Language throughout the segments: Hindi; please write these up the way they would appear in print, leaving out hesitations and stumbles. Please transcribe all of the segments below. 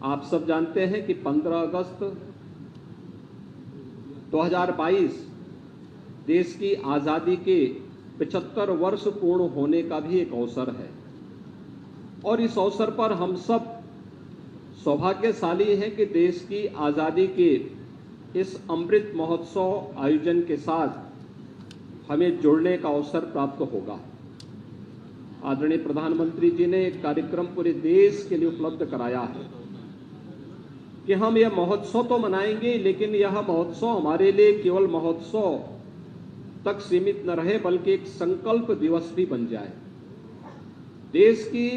आप सब जानते हैं कि 15 अगस्त 2022 देश की आज़ादी के 75 वर्ष पूर्ण होने का भी एक अवसर है और इस अवसर पर हम सब सौभाग्यशाली हैं कि देश की आज़ादी के इस अमृत महोत्सव आयोजन के साथ हमें जुड़ने का अवसर प्राप्त होगा। आदरणीय प्रधानमंत्री जी ने एक कार्यक्रम पूरे देश के लिए उपलब्ध कराया है कि हम यह महोत्सव तो मनाएंगे, लेकिन यह महोत्सव हमारे लिए केवल महोत्सव तक सीमित न रहे बल्कि एक संकल्प दिवस भी बन जाए। देश की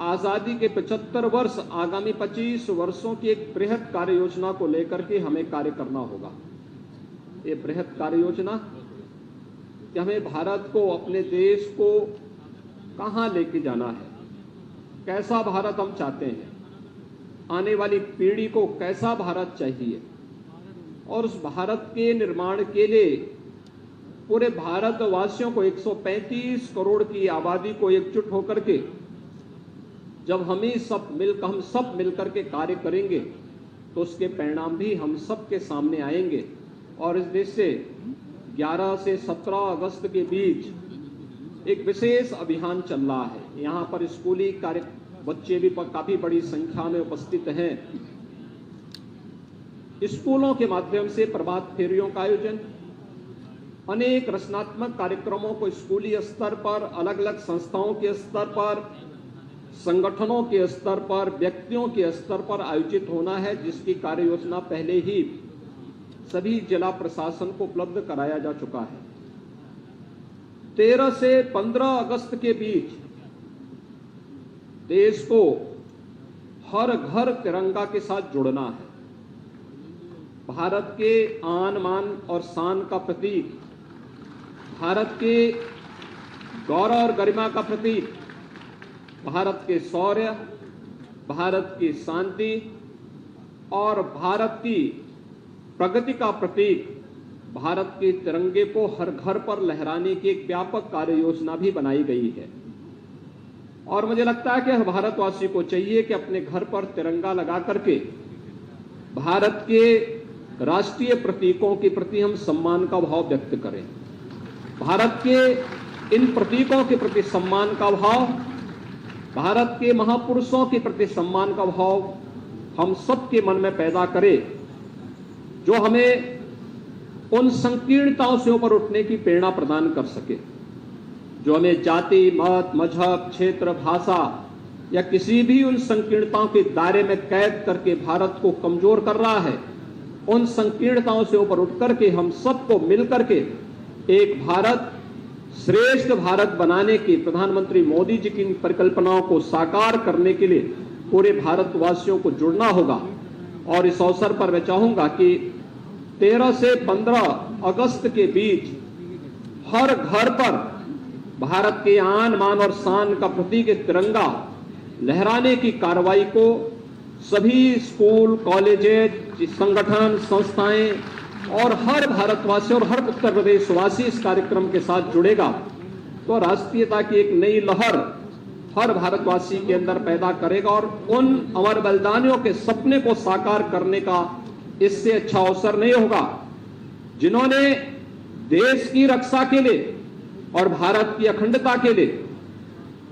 आजादी के 75 वर्ष आगामी 25 वर्षों की एक बृहद कार्य योजना को लेकर के हमें कार्य करना होगा। ये बृहद कार्य योजना कि हमें भारत को, अपने देश को कहां लेके जाना है, कैसा भारत हम चाहते हैं, आने वाली पीढ़ी को कैसा भारत चाहिए और उस भारत के निर्माण के लिए पूरे भारतवासियों को 135 करोड़ की आबादी को एकजुट होकर के जब हम सब मिलकर के कार्य करेंगे तो उसके परिणाम भी हम सब के सामने आएंगे। और इस देश से 11 से 17 अगस्त के बीच एक विशेष अभियान चल रहा है। यहाँ पर स्कूली कार्य बच्चे भी काफी बड़ी संख्या में उपस्थित हैं। स्कूलों के माध्यम से प्रभात फेरियों का आयोजन, अनेक रचनात्मक कार्यक्रमों को स्कूली स्तर पर, अलग अलग संस्थाओं के स्तर पर, संगठनों के स्तर पर, व्यक्तियों के स्तर पर आयोजित होना है, जिसकी कार्य योजना पहले ही सभी जिला प्रशासन को उपलब्ध कराया जा चुका है। 13 से 15 अगस्त के बीच देश को हर घर तिरंगा के साथ जुड़ना है। भारत के आन मान और शान का प्रतीक, भारत के गौरव और गरिमा का प्रतीक, भारत के शौर्य, भारत की शांति और भारत की प्रगति का प्रतीक भारत के तिरंगे को हर घर पर लहराने की एक व्यापक कार्य योजना भी बनाई गई है। और मुझे लगता है कि हर भारतवासी को चाहिए कि अपने घर पर तिरंगा लगा करके भारत के राष्ट्रीय प्रतीकों के प्रति हम सम्मान का भाव व्यक्त करें। भारत के इन प्रतीकों के प्रति सम्मान का भाव, भारत के महापुरुषों के प्रति सम्मान का भाव हम सबके मन में पैदा करें, जो हमें उन संकीर्णताओं से ऊपर उठने की प्रेरणा प्रदान कर सके, जो हमें जाति, मत, मजहब, क्षेत्र, भाषा या किसी भी उन संकीर्णताओं के दायरे में कैद करके भारत को कमजोर कर रहा है। उन संकीर्णताओं से ऊपर उठ करके हम सबको मिलकर के एक भारत, श्रेष्ठ भारत बनाने की प्रधानमंत्री मोदी जी की परिकल्पनाओं को साकार करने के लिए पूरे भारतवासियों को जुड़ना होगा। और इस अवसर पर मैं चाहूंगा कि 13 से 15 अगस्त के बीच हर घर पर भारत के आन मान और शान का प्रतीक तिरंगा लहराने की कार्रवाई को सभी स्कूल, कॉलेजेज, संगठन, संस्थाएं और हर भारतवासी और हर उत्तर प्रदेशवासी इस कार्यक्रम के साथ जुड़ेगा तो राष्ट्रीयता की एक नई लहर हर भारतवासी के अंदर पैदा करेगा और उन अमर बलिदानियों के सपने को साकार करने का इससे अच्छा अवसर नहीं होगा, जिन्होंने देश की रक्षा के लिए और भारत की अखंडता के लिए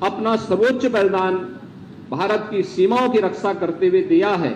अपना सर्वोच्च बलिदान भारत की सीमाओं की रक्षा करते हुए दिया है।